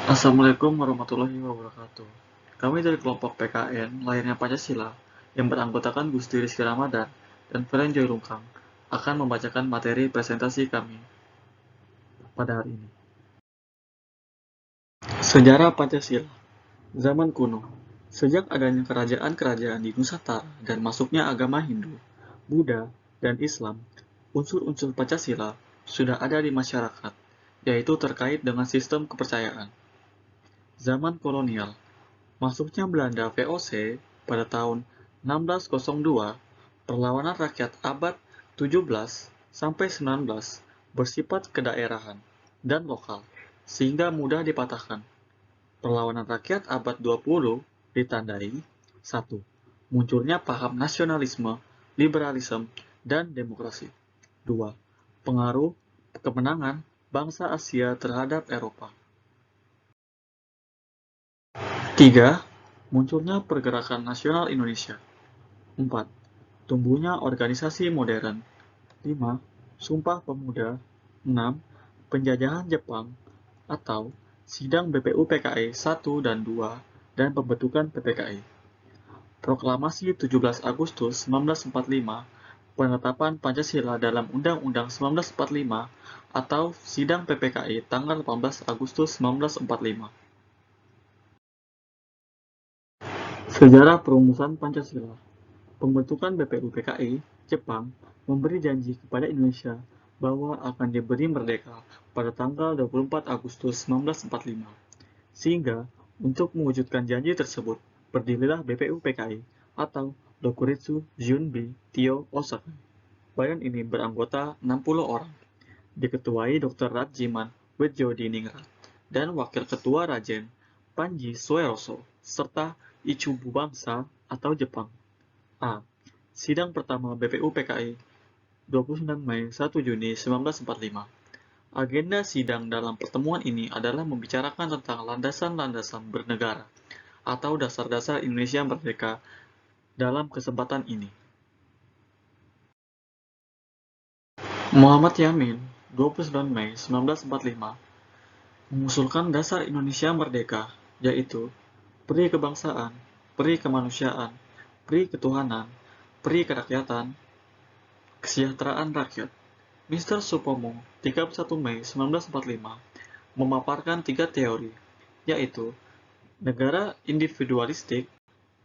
Assalamualaikum warahmatullahi wabarakatuh. Kami dari kelompok PKN lahirnya Pancasila yang beranggotakan Gusti Rizky Ramadan dan Ferenjoy Rungkang akan membacakan materi presentasi kami pada hari ini. Sejarah Pancasila. Zaman kuno. Sejak adanya kerajaan-kerajaan di Nusantara dan masuknya agama Hindu, Buddha, dan Islam, unsur-unsur Pancasila sudah ada di masyarakat, yaitu terkait dengan sistem kepercayaan. Zaman kolonial. Masuknya Belanda VOC pada tahun 1602, perlawanan rakyat abad 17 sampai 19 bersifat kedaerahan dan lokal, sehingga mudah dipatahkan. Perlawanan rakyat abad 20 ditandai 1. Munculnya paham nasionalisme, liberalisme, dan demokrasi. 2. Pengaruh kemenangan bangsa Asia terhadap Eropa. 3. Munculnya pergerakan nasional Indonesia. 4. Tumbuhnya organisasi modern. 5. Sumpah Pemuda. 6. Penjajahan Jepang atau Sidang BPU PKI 1 dan 2 dan pembentukan PPKI. Proklamasi 17 Agustus 1945, penetapan Pancasila dalam Undang-Undang 1945 atau Sidang PPKI tanggal 18 Agustus 1945. Sejarah perumusan Pancasila. Pembentukan BPU-PKI Jepang memberi janji kepada Indonesia bahwa akan diberi merdeka pada tanggal 24 Agustus 1945. Sehingga, untuk mewujudkan janji tersebut, berdirilah BPU-PKI atau Dokuritsu Junbi Tio Osaka. Badan ini beranggota 60 orang, diketuai Dr. Rajiman Wedjodiningrat dan Wakil Ketua Rajen Panji Sueroso, serta Ichubu Bangsa atau Jepang. A. Sidang pertama BPU-PKI 29 Mei 1 Juni 1945. Agenda sidang dalam pertemuan ini adalah membicarakan tentang landasan-landasan bernegara atau dasar-dasar Indonesia merdeka dalam kesempatan ini. Muhammad Yamin, 29 Mei 1945, mengusulkan dasar Indonesia merdeka, yaitu peri kebangsaan, peri kemanusiaan, peri ketuhanan, peri kerakyatan, kesejahteraan rakyat. Mr. Supomo, 31 Mei 1945, memaparkan 3 teori, yaitu negara individualistik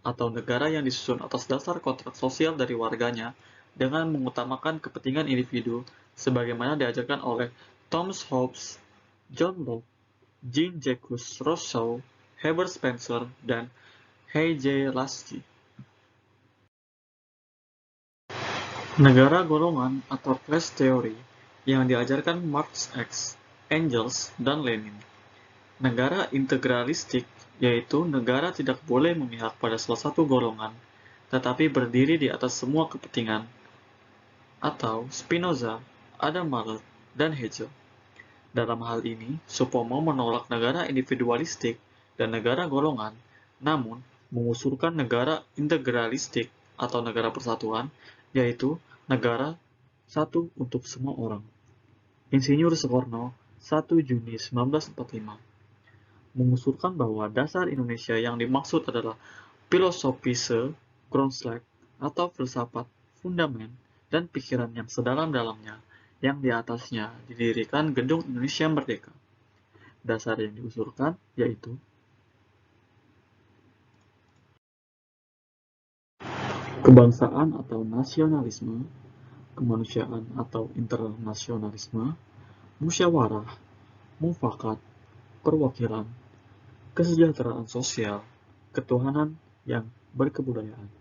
atau negara yang disusun atas dasar kontrak sosial dari warganya dengan mengutamakan kepentingan individu sebagaimana diajarkan oleh Thomas Hobbes, John Locke, Jean-Jacques Rousseau, Herbert Spencer, dan H.J. Lasky. Negara golongan atau class theory yang diajarkan Marx X, Engels, dan Lenin. Negara integralistik, yaitu negara tidak boleh memihak pada salah satu golongan, tetapi berdiri di atas semua kepentingan, atau Spinoza, Adam Smith, dan Hegel. Dalam hal ini, Supomo menolak negara individualistik dan negara golongan, namun mengusulkan negara integralistik atau negara persatuan, yaitu negara satu untuk semua orang. Insinyur Soekarno, 1 Juni 1945, mengusulkan bahwa dasar Indonesia yang dimaksud adalah filosofise Grundslag atau filsafat, fundamen, dan pikiran yang sedalam-dalamnya, yang di atasnya didirikan Gedung Indonesia Merdeka. Dasar yang diusulkan yaitu kebangsaan atau nasionalisme, kemanusiaan atau internasionalisme, musyawarah, mufakat, perwakilan, kesejahteraan sosial, ketuhanan yang berkebudayaan.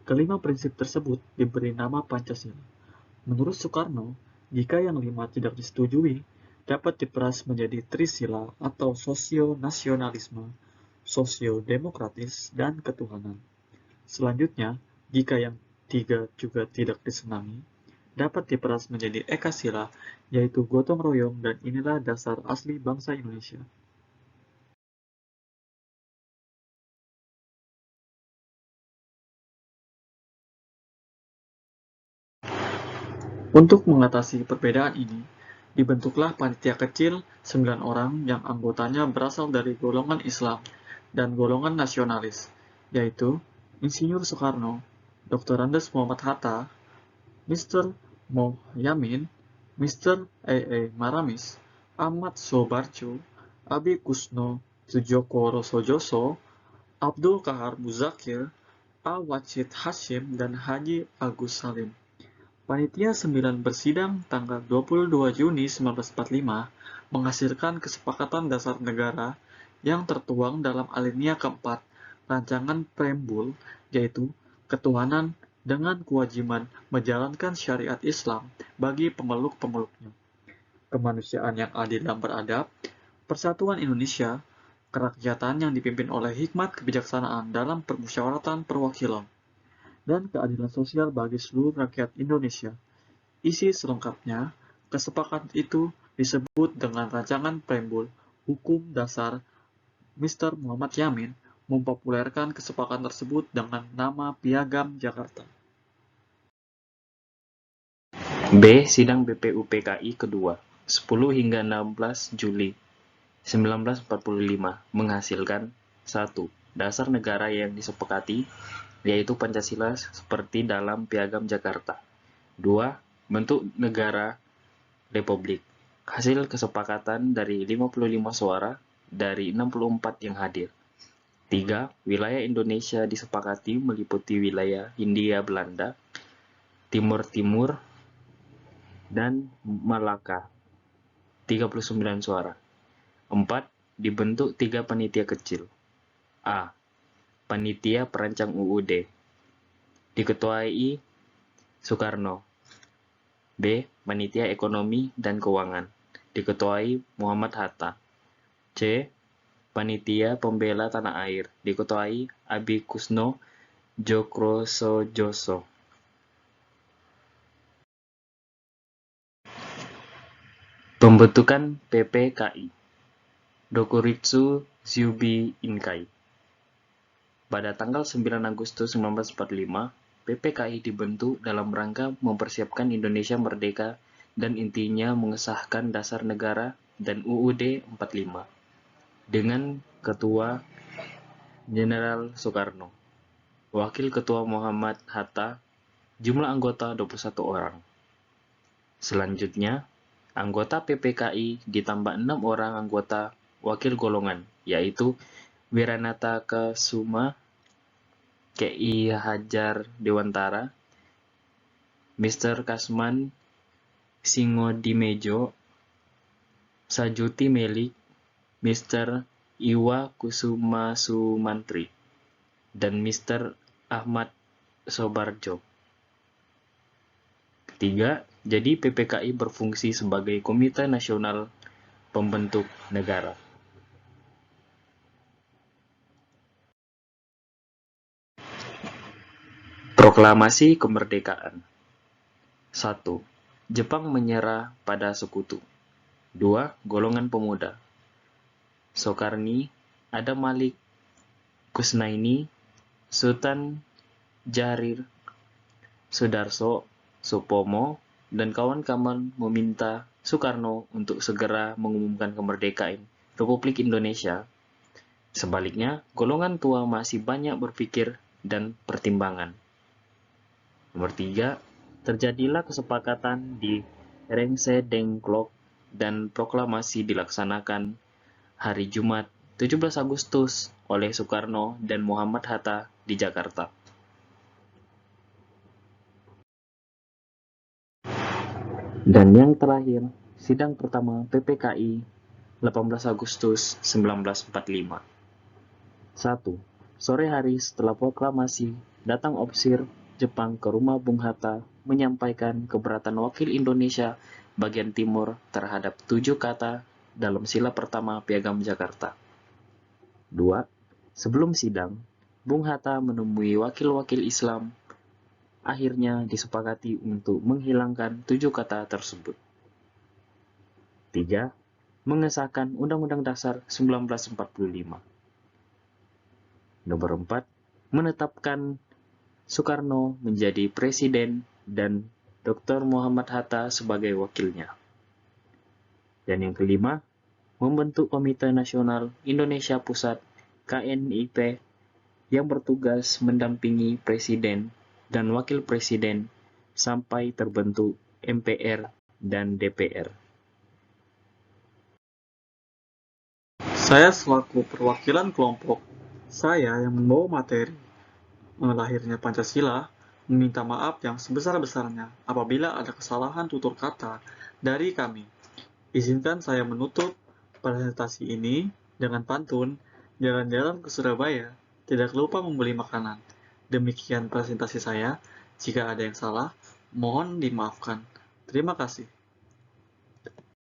Kelima prinsip tersebut diberi nama Pancasila. Menurut Soekarno, jika yang 5 tidak disetujui, dapat diperas menjadi Trisila atau sosio-nasionalisme, sosio-demokratis, dan ketuhanan. Selanjutnya, jika yang 3 juga tidak disenangi, dapat diperas menjadi Ekasila, yaitu gotong royong, dan inilah dasar asli bangsa Indonesia. Untuk mengatasi perbedaan ini, Dibentuklah panitia kecil 9 orang yang anggotanya berasal dari golongan Islam dan golongan nasionalis, yaitu Insinyur Soekarno, Dr. Andes Muhammad Hatta, Mr. Mohyamin, Mr. A.A. Maramis, Ahmad Sobarjo, Abi Kusno Sujoko Rosojoso, Abdul Kahar Muzakir, A. Wachid Hashim, dan Haji Agus Salim. Panitia 9 bersidang tanggal 22 Juni 1945 menghasilkan kesepakatan dasar negara yang tertuang dalam alinea keempat rancangan preambul, yaitu ketuhanan dengan kewajiban menjalankan syariat Islam bagi pemeluk-pemeluknya, kemanusiaan yang adil dan beradab, persatuan Indonesia, kerakyatan yang dipimpin oleh hikmat kebijaksanaan dalam permusyawaratan perwakilan, dan keadilan sosial bagi seluruh rakyat Indonesia. Isi selengkapnya, kesepakatan itu disebut dengan rancangan preambul hukum dasar. Mr. Muhammad Yamin mempopulerkan kesepakatan tersebut dengan nama Piagam Jakarta. B. Sidang BPUPKI kedua, 10 hingga 16 Juli 1945 menghasilkan 1. Dasar negara yang disepakati, yaitu Pancasila seperti dalam Piagam Jakarta. 2. Bentuk negara Republik. Hasil kesepakatan dari 55 suara dari 64 yang hadir. 3. Wilayah Indonesia disepakati meliputi wilayah Hindia Belanda, Timur Timur, dan Malaka. 39 suara. 4. Dibentuk 3 panitia kecil. A. Panitia Perancang UUD. Diketuai Soekarno. B. Panitia Ekonomi dan Keuangan. Diketuai Muhammad Hatta. C. Panitia Pembela Tanah Air. Diketuai Abi Kusno Djokrosojoso. Pembentukan PPKI. Dokuritsu Zyubi Inkai. Pada tanggal 9 Agustus 1945, PPKI dibentuk dalam rangka mempersiapkan Indonesia merdeka dan intinya mengesahkan dasar negara dan UUD 45 dengan Ketua Jenderal Soekarno, Wakil Ketua Muhammad Hatta, jumlah anggota 21 orang. Selanjutnya, anggota PPKI ditambah 6 orang anggota wakil golongan, yaitu Wiranata Kusuma, Ki Hajar Dewantara, Mr. Kasman Singodimedjo, Sajuti Melik, Mr. Iwa Kusuma Sumantri, dan Mr. Ahmad Sobarjo. Ketiga, jadi PPKI berfungsi sebagai Komite Nasional Pembentuk Negara. Proklamasi Kemerdekaan. 1. Jepang menyerah pada sekutu. 2. Golongan pemuda. Soekarni, Adam Malik, Kusnaini, Sultan Jahrir, Sudarso, Supomo, dan kawan-kawan meminta Soekarno untuk segera mengumumkan kemerdekaan Republik Indonesia. Sebaliknya, golongan tua masih banyak berpikir dan pertimbangan. Nomor 3, terjadilah kesepakatan di Rengse Dengklok dan proklamasi dilaksanakan hari Jumat 17 Agustus oleh Soekarno dan Muhammad Hatta di Jakarta. Dan yang terakhir, sidang pertama PPKI 18 Agustus 1945. 1. Sore hari setelah proklamasi, datang ofisir Jepang ke rumah Bung Hatta menyampaikan keberatan wakil Indonesia bagian timur terhadap 7 kata dalam sila pertama Piagam Jakarta. 2. Sebelum sidang, Bung Hatta menemui wakil-wakil Islam. Akhirnya disepakati untuk menghilangkan 7 kata tersebut. 3. Mengesahkan Undang-Undang Dasar 1945. Nomor 4. Menetapkan Soekarno menjadi presiden dan Dr. Muhammad Hatta sebagai wakilnya. Dan yang kelima, membentuk Komite Nasional Indonesia Pusat KNIP yang bertugas mendampingi Presiden dan Wakil Presiden sampai terbentuk MPR dan DPR. Saya selaku perwakilan kelompok saya yang membawa materi lahirnya Pancasila meminta maaf yang sebesar-besarnya apabila ada kesalahan tutur kata dari kami. Izinkan saya menutup presentasi ini dengan pantun, jalan-jalan ke Surabaya, tidak lupa membeli makanan. Demikian presentasi saya. Jika ada yang salah, mohon dimaafkan. Terima kasih.